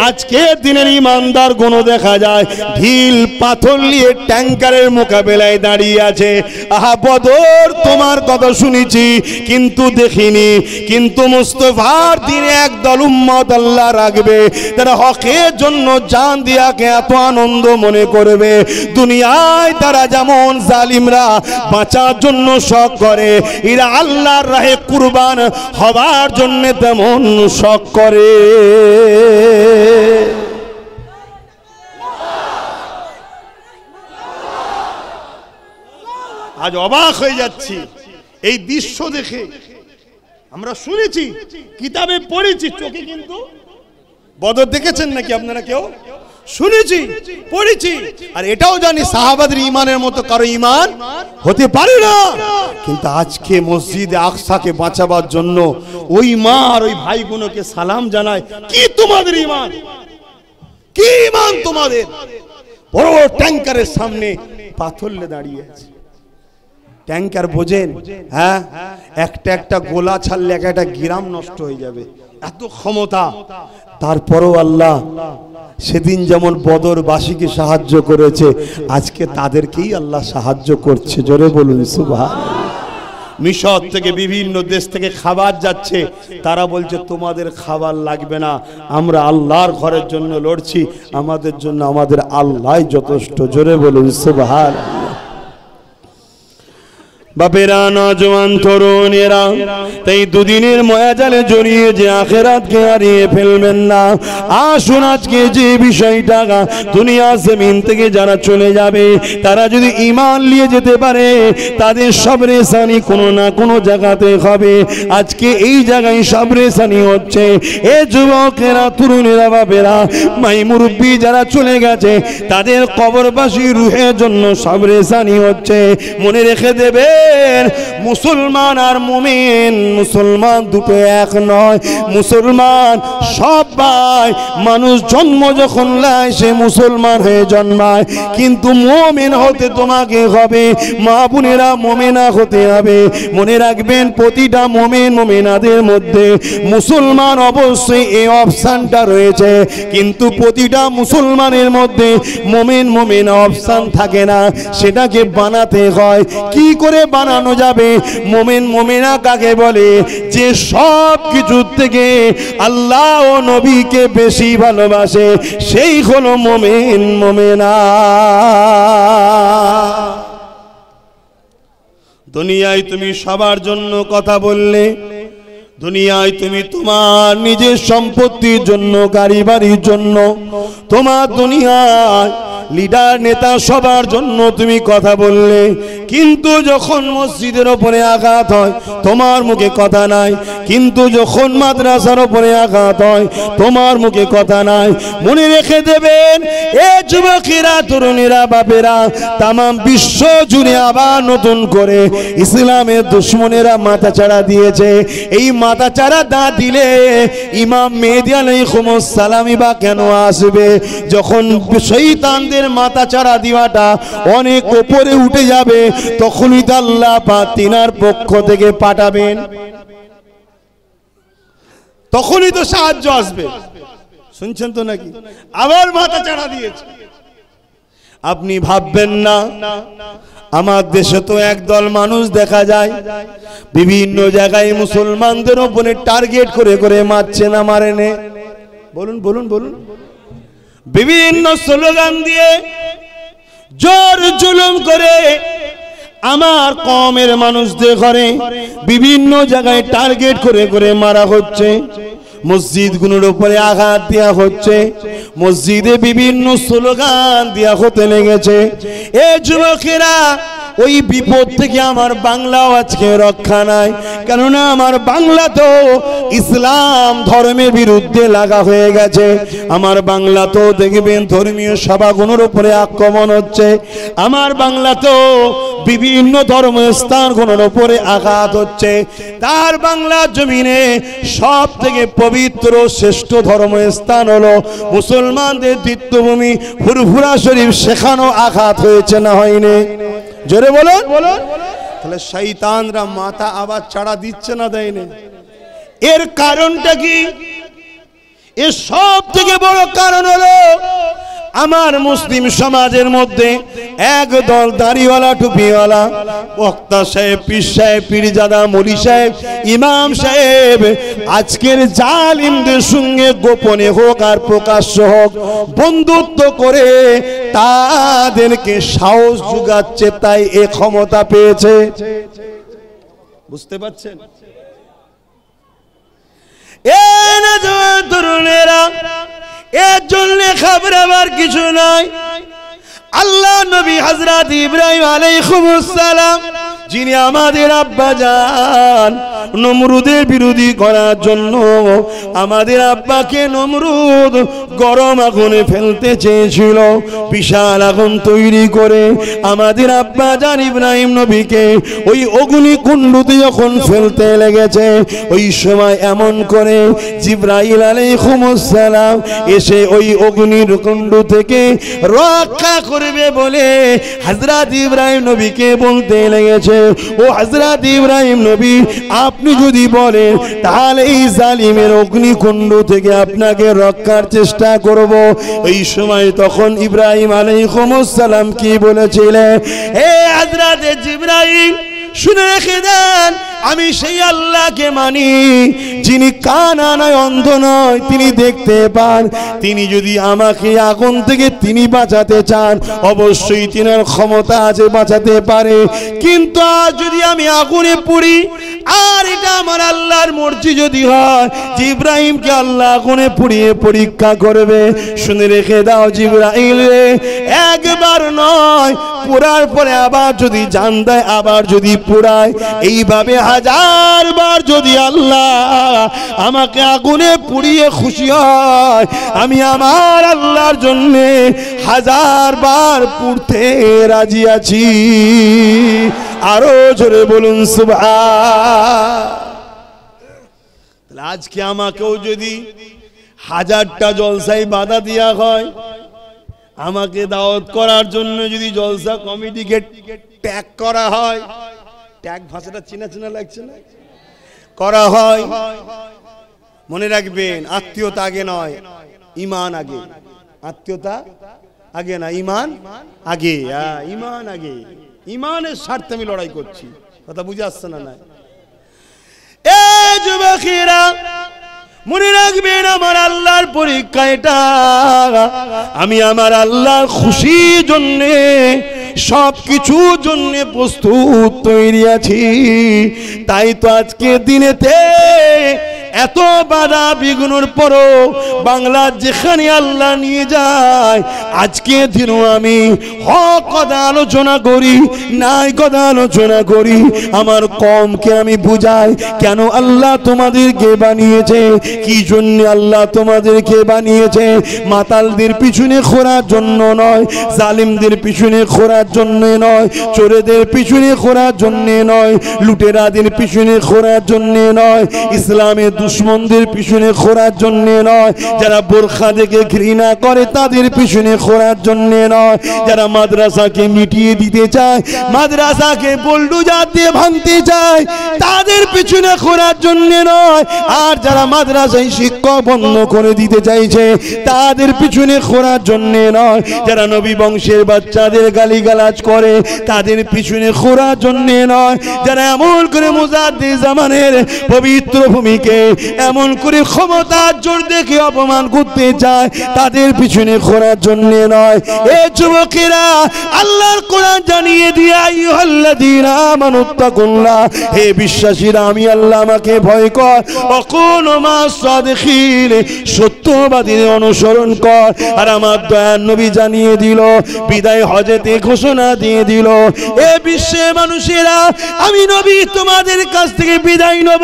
আজকের দিনের ঈমানদার কোন দেখা যায় ঢিল পাথর নিয়ে ট্যাঙ্কারের মোকাবেলায় দাঁড়িয়ে আছে। আহা বদর তোমার কথা শুনেছি কিন্তু দেখিনি, কিন্তু মুস্তাফার দিনে একদল উম্মত আল্লাহ রাখবে, তারা হকের জন্য জান দিয়াকে এত আনন্দ মনে করবে। দুনিয়ায় তারা যেমন জালিমরা বাঁচার জন্য শখ করে, এরা আল্লাহর রাহে কুরবান হবার জন্য তেমন শখ করে। আজ অবাক হয়ে যাচ্ছি এই দৃশ্য দেখে। আমরা শুনেছি, কিতাবে পড়েছি, চোখে কিন্তু বদর দেখেছেন নাকি আপনারা কেউ? শুনেছি, পড়েছি, আর এটাও জানি সাহাবাদের ঈমানের মতো কারো ঈমান হতে পারে না। কিন্তু আজকে মসজিদে আকসাকে বাঁচাবার জন্য ওই মা আর ওই ভাইগুলোকে সালাম জানায়। কি তোমাদের ঈমান, কি ঈমান তোমাদের? বড় বড় ট্যাঙ্কারের সামনে পাথর নিয়ে দাঁড়িয়ে আছে। ট্যাঙ্কার বোঝেন? হ্যাঁ, একটা একটা গোলা ছাড়লে একটা গ্রাম নষ্ট হয়ে যাবে, এত ক্ষমতা। তারপরও আল্লাহ সেদিন যেমন বদরবাসীকে সাহায্য করেছে, আজকে তাদেরকেই আল্লাহ সাহায্য করছে। জোরে বলুন সুবহানাল্লাহ। মিশর থেকে বিভিন্ন দেশ থেকে খাবার যাচ্ছে, তারা বলছে তোমাদের খাবার লাগবে না, আমরা আল্লাহর ঘরের জন্য লড়ছি, আমাদের জন্য আমাদের আল্লাহই যথেষ্ট। জোরে বলুন সুবহানাল্লাহ। বাপেরা, নওজওয়ান তরুণেরা, তাই দুদিনের মায়াজালে জড়িয়ে যে আখিরাতকে হারিয়ে ফেলবেন না। আসুন আজকে যে বিষয়টা দুনিয়া জমিন থেকে যারা চলে যাবে, তারা যদি ঈমান নিয়ে যেতে পারে, তাদের সবরেসানি কোনো না কোনো জায়গাতে হবে। আজকে এই জায়গায় সবরেসানি হচ্ছে। এ যুবকেরা, তরুণেরা, বাপেরা, মাই মুরব্বী যারা চলে গেছে, তাদের কবরবাসী রুহের জন্য সবরেসানি হচ্ছে। মনে রেখে দেবে, রাখবেন মুসলমান আর মুমিন, মুসলমান দুটো এক নয়। মুসলমান সবাই মানুষ জন্ম যখন নেয় সে মুসলমান হয়ে জন্মায়, কিন্তু মুমিন হতে তোমাকে হবে, মা বোনেরা মুমিনা হতে হবে। মনে রাখবেন প্রতিটা মুমিন মুমিনাদের মধ্যে মুসলমান অবশ্যই এই অপশনটা রয়েছে, কিন্তু প্রতিটা মুসলমানের মধ্যে মুমিন মুমিনা অপশন থাকে না, সেটাকে বানাতে হয়। কি করে বানানো যাবে? মুমিন মুমিনা কাকে বলে? যে সব কিছুর থেকে আল্লাহ ও নবীকে বেশি ভালোবাসে, সেই হলো মুমিন মুমিনা। দুনিয়ায় তুমি সবার জন্য কথা বললে, দুনিয়ায় তুমি তোমার নিজের সম্পত্তির জন্য, গাড়ি বাড়ির জন্য, তোমার দুনিয়ায় লিডার নেতা সবার জন্য তুমি কথা বললে, কিন্তু যখন মসজিদের ওপরে আঘাত হয় তোমার মুখে কথা নাই, কিন্তু যখন মাদ্রাসার ওপরে আঘাত হয় তোমার মুখে কথা নাই। মনে রেখে দেবেন, এ যুবকেরা, তরুণীরা, বাপেরা, তামাম বিশ্ব জুড়ে আবার নতুন করে ইসলামের দুশ্মনেরা মাথাচাড়া দিয়েছে। এই মাথাচাড়া না দিলে ইমাম মেহেদী আলাইহিস সালামই বা কেন আসবে? যখন শয়তানদের মাথাচাড়া দিওয়াটা অনেক উপরে উঠে যাবে, তখনই তো আল্লাহ পাক তিনার পক্ষ থেকে পাঠাবেন, তখনই তো সাহায্য আসবে। শুনছেন তো নাকি? আবার মাথাচাড়া দিয়েছে। আপনি ভাববেন না, আমার দেশে তো একদল মানুষ দেখা যায় বিভিন্ন জায়গায় মুসলমানদের উপরে টার্গেট করে করে মারছে না মারেনে? বলুন বলুন বলুন। বিভিন্ন স্লোগান দিয়ে জোর জুলুম করে আমার কওমের মানুষদের ঘরে বিভিন্ন জায়গায় টার্গেট করে করে মারা হচ্ছে, মসজিদগুলোর উপরে আঘাত দেওয়া হচ্ছে, মসজিদে বিভিন্ন স্লোগান দেওয়া হতে লেগেছে। এ যুবকেরা, ওই বিপদ থেকে আমার বাংলাও আজকে রক্ষা নাই, কেননা আমার বাংলা তো ইসলাম ধর্মের বিরুদ্ধে লাগা হয়ে গেছে। আমার বাংলা তো দেখবেন ধর্মীয় সভাগুলোর উপরে আক্রমণ হচ্ছে, আমার বাংলা তো বিভিন্ন ধর্মস্থানগুলোর উপরে আঘাত হচ্ছে। তার বাংলা জমিনে সব থেকে পবিত্র শ্রেষ্ঠ ধর্মস্থান হলো মুসলমানদের তীর্থভূমি ফুরফুরা শরীফ, সেখানেও আঘাত হয়েছে না হয়নি? জোরে বলুন। তাহলে শয়তানরা মাথা আবার চাড়া দিচ্ছে না, দেয়নি? এর কারণটা কি? এর সব থেকে বড় কারণ হলো আমার মুসলিম সমাজের মধ্যে এক দল দাড়িওয়ালা, টুপিওয়ালা, বক্তা সাহেব, পীর সাহেব, পীরজাদা, মৌলী সাহেব, ইমাম সাহেব আজকের জালিমদের সঙ্গে গোপনে হোক আর প্রকাশ্য হোক বন্ধুত্ব করে তাদেরকে সাহস জুগাচ্ছে, তাই এ ক্ষমতা পেয়েছে। বুঝতে পারছেন? তরুণেরা, এর জন্য খাবরাবার কিছু নাই। আল্লাহ নবী হযরত ইব্রাহিম আলাইহিস সালাম, যিনি আমাদের আব্বা জান, নমরুদের বিরোধী করার জন্য আমাদের আব্বাকে নমরুদ গরম আগুনে ফেলতে চেয়েছিল। বিশাল আগুন তৈরি করে আমাদের আব্বা জান ইব্রাহিম নবীকে ওই অগ্নিকুণ্ডতে যখন ফেলতে লেগেছে, ওই সময় এমন করে জিবরাইল আলাইহিস সালাম এসে ওই অগ্নির কুণ্ড থেকে রক্ষা করবে বলে হযরত ইব্রাহিম নবীকে বলতে লেগেছে, ও হযরত ইব্রাহিম নবী, আপনি যদি বলেন তাহলে এই জালিমের অগ্নিকুণ্ড থেকে আপনাকে রক্ষার চেষ্টা করব। এই সময় তখন ইব্রাহিম আলাইহিস সালাম কি বলেছিলেন? হে হযরত জিবরাইল, শুনে রেখে দেন, আমি সেই আল্লাহকে মানি যিনি কানা নয়, অন্ধ নয়, তিনি দেখতে পান। তিনি যদি আমাকে আগুন থেকে তিনি বাঁচাতে চান, অবশ্যই তিনার ক্ষমতা আছে, বাঁচাতে পারে। কিন্তু আজ যদি আমি আগুনে পুড়ি, আর এটা আমার আল্লাহর মর্জি যদি হয় যে ইব্রাহিমকে আল্লাহ আগুনে পুড়িয়ে পরীক্ষা করবে, শুনে রেখে দাও জিবরাইল রে, একবার নয় পোড়ার পরে আবার যদি জান দেয়, আবার যদি পোড়ায়, এইভাবে 1000 বার যদি আল্লাহ আমাকে আগুনে পুড়িয়ে খুশি হয়, আমি আমার আল্লাহর জন্য 1000 বার পুড়তে রাজি আছি। আরো জোরে বলুন সুবহান। আজকে আমাকেও যদি 1000টা জলসায় বাধা দেওয়া হয়, আমাকে দাওয়াত করার জন্য যদি জলসা কমিটিকে ট্যাগ করা হয়, ট্যাগ ভাষাটা চেনা চেনা লাগছে না, করা হয়, মনে রাখবেন আত্মীয়তা আগে নয়, ঈমান আগে। আত্মীয়তা আগে না, ঈমান আগে। ঈমান আগে, ঈমানের স্বার্থে আমি লড়াই করছি। কথা বুঝে আসছে না? এ যুবকেরা মনে রাখবেন, আমার আল্লাহর পরীক্ষা এটা। আমি আমার আল্লাহর খুশির জন্য সব কিছুর জন্য প্রস্তুত তৈরি আছি। তাই তো আজকে দিনেতে এত বাধা বিঘ্নর পরও বাংলার যেখানে আল্লাহ নিয়ে যায়, আজকে দিনও আমি হক কথা আলোচনা করি, নাই কথা আলোচনা করি। আমার কমকে আমি বুঝাই কেন আল্লাহ তোমাদেরকে বানিয়েছে, কি জন্য আল্লাহ তোমাদেরকে বানিয়েছে। মাতালদের পিছনে ঘোরার জন্য নয়, জালিমদের পিছনে ঘোরার জন্য নয়, চোরেদের পিছনে ঘোরার জন্য নয়, লুটেরাদের পিছনে ঘোরার জন্য নয়, ইসলামের দুশ্মনদের পিছনে ঘোরার জন্য নয়, যারা বোরখা দেখে ঘৃণা করে তাদের পিছনে ঘোরার জন্য নয়, যারা মাদ্রাসাকে মিটিয়ে দিতে চায়, মাদ্রাসাকে বুলডোজার দিয়ে ভাঙতে চায় তাদের পিছনে ঘোরার জন্য নয়, আর যারা মাদ্রাসায় শিক্ষক বন্ধ করে দিতে চাইছে তাদের পিছনে ঘোরার জন্য নয়, যারা নবী বংশের বাচ্চাদের গালিগালাজ করে তাদের পিছনে ঘোরার জন্য নয়, যারা এমন করে মুজাদ্দিদ জামানের পবিত্র ভূমিকে এমন করে ক্ষমতার জোর দেখে অপমান করতে চায় তাদের পিছনে ঘোরার জন্য নয়। এ যুবকেরা, আল্লাহর কোরআন জানিয়ে দিয়ে আইয়ুহাল্লাযীনা আমানুত্তাকুল্লাহ, হে বিশ্বাসীরা আমি আল্লাহ আমাকে ভয় কর, ওয়াকুনু মাস সাদিকিন, সত্যবাদীর অনুসরণ কর। আর আমার দয়ার নবী জানিয়ে দিল, বিদায় হজেতে ঘোষণা দিয়ে দিল, এ বিশ্বের মানুষেরা আমি নবী তোমাদের কাছ থেকে বিদায় নেব,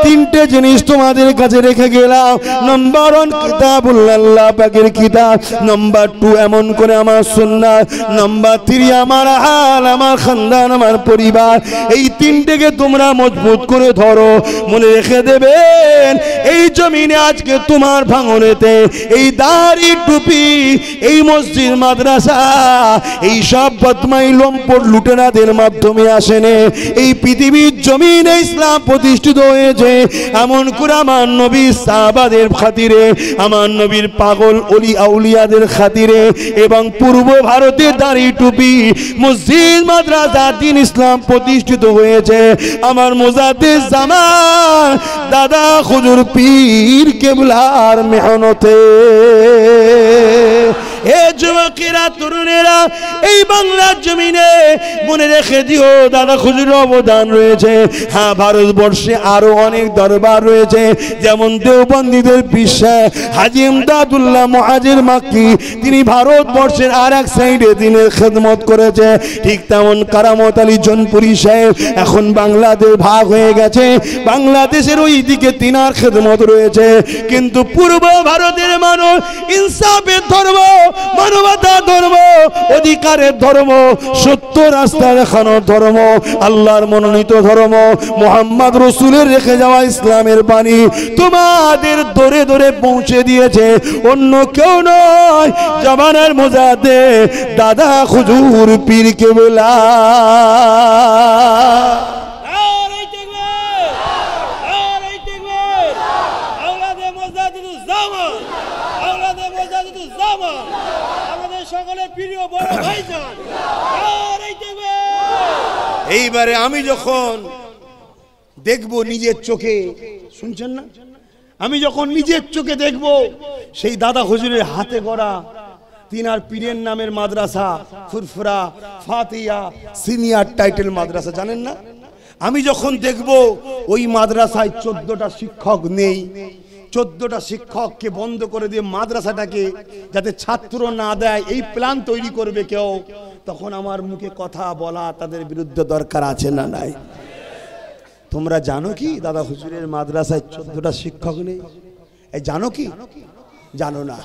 তিনটে জিনিস তোমাদের কাছে রেখে গেলাম। নাম্বার 1 কিতাবুল্লাহ, আল্লাহ পাকের কিতাব। নাম্বার 2 এমন করে আমার সুন্নাত। নাম্বার 3 আমার হাল, আমার খানদান, আমার পরিবার। এই তিনটেকে তোমরা মজবুত করে ধরো। মনে রেখে দেবেন, এই জমিনে আজকে তোমার ভাঙনেতে এই দাড়ি টুপি, এই মসজিদ মাদ্রাসা, এই সব বদমাই লম্পট লুটেরাদের মাধ্যমে আসেনে। এই পৃথিবীর জমিনে ইসলাম প্রতিষ্ঠিত হয়েছে এমন করে আমার নবী সাহাবাদের খাতিরে, আমার নবীর পাগল ওলি আউলিয়াদের খাতিরে, এবং পূর্ব ভারতে দাড়ি টুপি, মসজিদ মাদ্রাসা, দ্বীন ইসলাম প্রতিষ্ঠিত হয়েছে আমার মুজাদ্দিদ জামান দাদা হুজুর পীর কেবলার মেহনতে। এ যুবকেরা, তরুণেরা, এই বাংলার জমিনে মনে রেখে দিও দাদা হুজুরের অবদান রয়েছে। হ্যাঁ, ভারতবর্ষে আরো অনেক দরবার রয়েছে, যেমন দেওবন্দীদের বিশ্বাস হাজী ইমদাদুল্লাহ মুহাজির মাক্কি, তিনি ভারতবর্ষের আর এক সাইডে দিনের খেদমত করেছে। ঠিক তেমন কারামত আলী জনপুরি সাহেব এখন বাংলাদেশ ভাগ হয়ে গেছে, বাংলাদেশের ওই দিকে তিনার খেদমত রয়েছে। কিন্তু পূর্ব ভারতের মানুষ ইনসাফের ধর্ম, মানবতার ধর্ম, অধিকারের ধর্ম, সত্য রাস্তা দেখানোর ধর্ম, আল্লাহর মনোনীত ধর্ম, মুহাম্মদ রাসূলের রেখে যাওয়া ইসলামের বাণী তোমাদের দরে দরে পৌঁছে দিয়েছে অন্য কেউ নয়, জামানার মুজাদ্দিদ দাদা হুজুর পীর কেবলা। এইবারে আমি যখন দেখবো নিজের চোখে, শুনছেন না, আমি যখন নিজের চোখে দেখবো সেই দাদা হুজুরের হাতে গড়া তিনার পীরের নামের মাদ্রাসা ফুরফুরা ফাতিয়া সিনিয়র টাইটেল মাদ্রাসা, জানেন না, আমি যখন দেখবো ওই মাদ্রাসায় 14টা শিক্ষক নেই, 14টা শিক্ষককে বন্ধ করে দিয়ে মাদ্রাসাটাকে যাতে ছাত্র না দেয় এই প্ল্যান তৈরি করবে কেউ, তখন আমার মুখে কথা বলা তাদের বিরুদ্ধে দরকার আছে না নাই? তোমরা জানো কি দাদা হুজুরের মাদ্রাসায় 14টা শিক্ষক নেই? এই জানো কি? জানো না।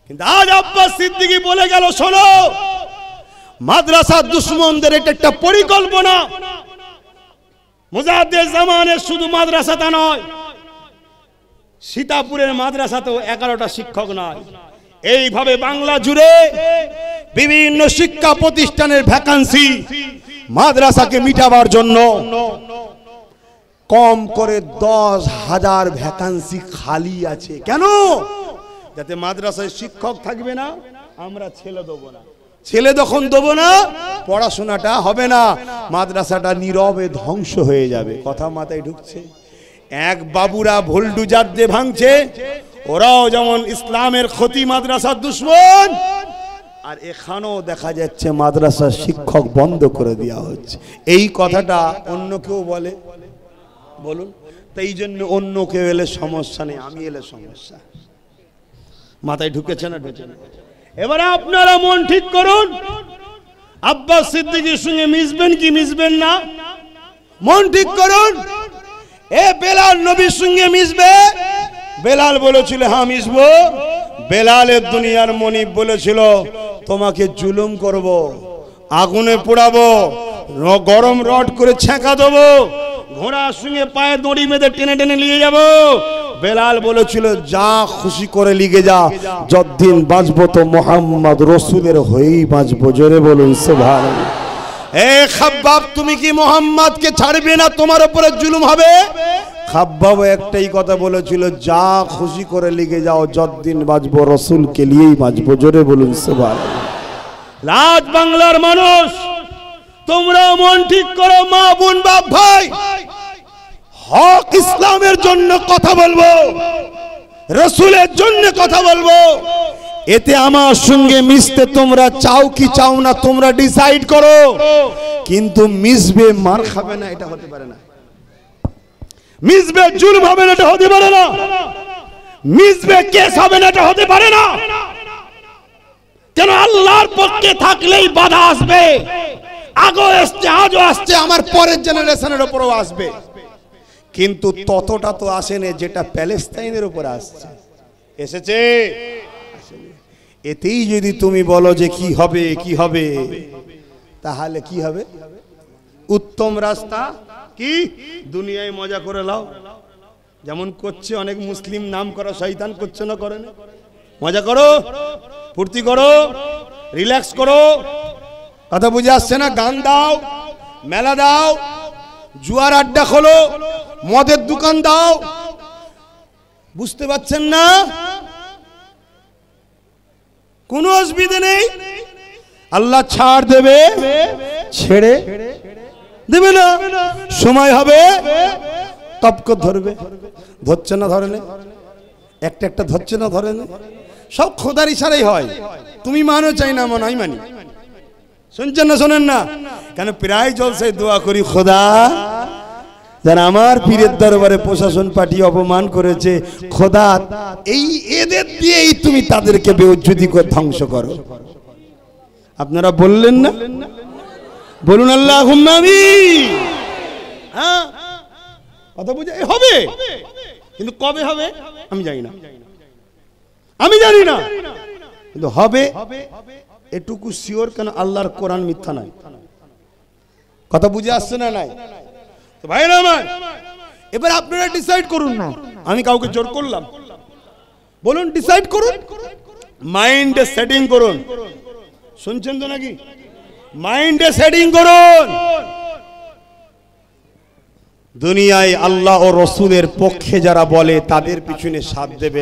কিন্তু আজ আব্বাস সিদ্দিকী বলে গেল, শোনো, মাদ্রাসা দুশমনদের এটা একটা পরিকল্পনা। মুজাদ্দেদ জামানের শুধু মাদ্রাসাটা নয়, সীতাপুরের মাদ্রাসাতেও 11টা শিক্ষক নয়। এইভাবে বাংলা জুড়ে বিভিন্ন শিক্ষা প্রতিষ্ঠানের ভ্যাকান্সি মাদ্রাসাকে মিটাবার জন্য কম করে 10,000 ভ্যাকান্সি খালি আছে। কেন? যাতে মাদ্রাসায় শিক্ষক থাকবে না, আমরা ছেলে দেবো না। ছেলে যখন দেবো না, পড়াশোনাটা হবে না, মাদ্রাসাটা নীরবে ধ্বংস হয়ে যাবে। কথা মাথায় ঢুকছে? এক বাবুরা ভোল্ডুজার দিয়ে ভাঙছে, ওরাও যেমন ইসলামের ক্ষতি, মাদ্রাসার দুশ্মন। আর এখানেও দেখা যাচ্ছে মাদ্রাসার শিক্ষক বন্ধ করে দেওয়া হচ্ছে। এই কথাটা অন্য কেউ বলে? বলুন। তাই জন্য অন্য কেউ এলে সমস্যা নেই, আমি এলে সমস্যা। মাথায় ঢুকেছে না? ঢুকে না? এবারে আপনারা মন ঠিক করুন, আব্বাস সিদ্দিকীর সঙ্গে মিশবেন কি মিশবেন না? মন ঠিক করুন। এ বেলাল নবীর সঙ্গে মিশবে? বেলাল বলেছিল হ্যাঁ মিশবো। বেলালের দুনিয়ার মনিব বলেছিল তোমাকে জুলুম করব, আগুনে পোড়াবো, গরম রড করে ছেঁকা দেবো, ঘোড়ার সঙ্গে পায়ে দড়ি বেঁধে টেনে টেনে নিয়ে যাব। বেলাল বলেছিল যা খুশি করে লিগে যা, যতদিন বাঁচবো তো মোহাম্মদ রসুলের হয়েই বাঁচবো। জোরে বলুন সুবহানাল্লাহ। এ খাব্বাব, তুমি কি মোহাম্মদকে ছাড়বে না? তোমার উপরে জুলুম হবে। খাব্বাব একটাই কথা বলেছিল, যা খুশি করে লিগে যাও, যতদিন বাঁচবো রসুলকে নিয়েই বাঁচবো। জোরে বলুন সুবহানাল্লাহ। রাজ বাংলার মানুষ, তোমরা মন ঠিক করো, মা বোন বাপ ভাই, হক ইসলামের জন্য কথা বলবো, রসুলের জন্য কথা বলবো। এতে আমার সঙ্গে মিশতে তোমরা চাও কি চাও না তোমরা ডিসাইড করো, কিন্তু মিশবে মার খাবে না এটা হতে পারে না। মিশবে জুলুম হবে না এটা হতে পারে না। মিশবে কেস হবে না এটা হতে পারে না। কেন? আল্লাহর পক্ষে থাকলেই বাধা আসবে। আগেও আসছে, আজও আসছে, আমার পরের জেনারেশনের উপরও আসবে। কিন্তু ততটা তো আসেনি যেটা প্যালেস্তাইনের উপর আসছে। এসেছে? এতেই যদি তুমি বলো যে কি হবে কি হবে, তাহলে কি হবে? উত্তম রাস্তা কি? দুনিয়ায় মজা করে লাও, যেমন করছে অনেক মুসলিম নাম করা শয়তান। করছে না? করে না? মজা করো, ফুর্তি করো, রিল্যাক্স করো। কথা বুঝে আসছে না? গান দাও, মেলা দাও, জুয়ার আড্ডা খোলো, মদের দোকান দাও। বুঝতে পারছেন না? কোনো অসুবিধা নেই। আল্লাহ ছাড় দেবে, ছেড়ে দেবে না। সময় হবে তপকর ধরবে। ধরছে না? ধরে না? একটা একটা ধরছে না? ধরে না? সব খোদার ইশারাই হয়। তুমি মানো চাই না মানো, আমি মানি। শুনছেন না? শোনেন না? কেন প্রায় জলসায় দোয়া করি, খোদা যারা আমার পীরের দরবারে প্রশাসন পাঠিয়ে অপমান করেছে, খোদা এই এদের দিয়েই তুমি তাদেরকে বেউজ্জুদি করে ধ্বংস করো। আপনারা বললেন না? বলুন আল্লাহুম্মা আমিন। হ্যাঁ, কথা বুঝে হবে, কিন্তু কবে হবে আমি জানি না, আমি জানি না, কিন্তু হবে এটুকু শিওর। কেন? আল্লাহর কোরআন মিথ্যা নয়। কথা বুঝে আসছে না? নাই তো ভাইরা আমার, এবার আপনারা ডিসাইড করুন না, আমি কাউকে জোর করলাম? বলুন ডিসাইড করুন, মাইন্ডে সেটিং করুন। শুনছেন তো নাকি? মাইন্ডে সেটিং করুন। দুনিয়ায় আল্লাহ ও রসুলের পক্ষে যারা বলে তাদের পিছনে সাথ দেবেন।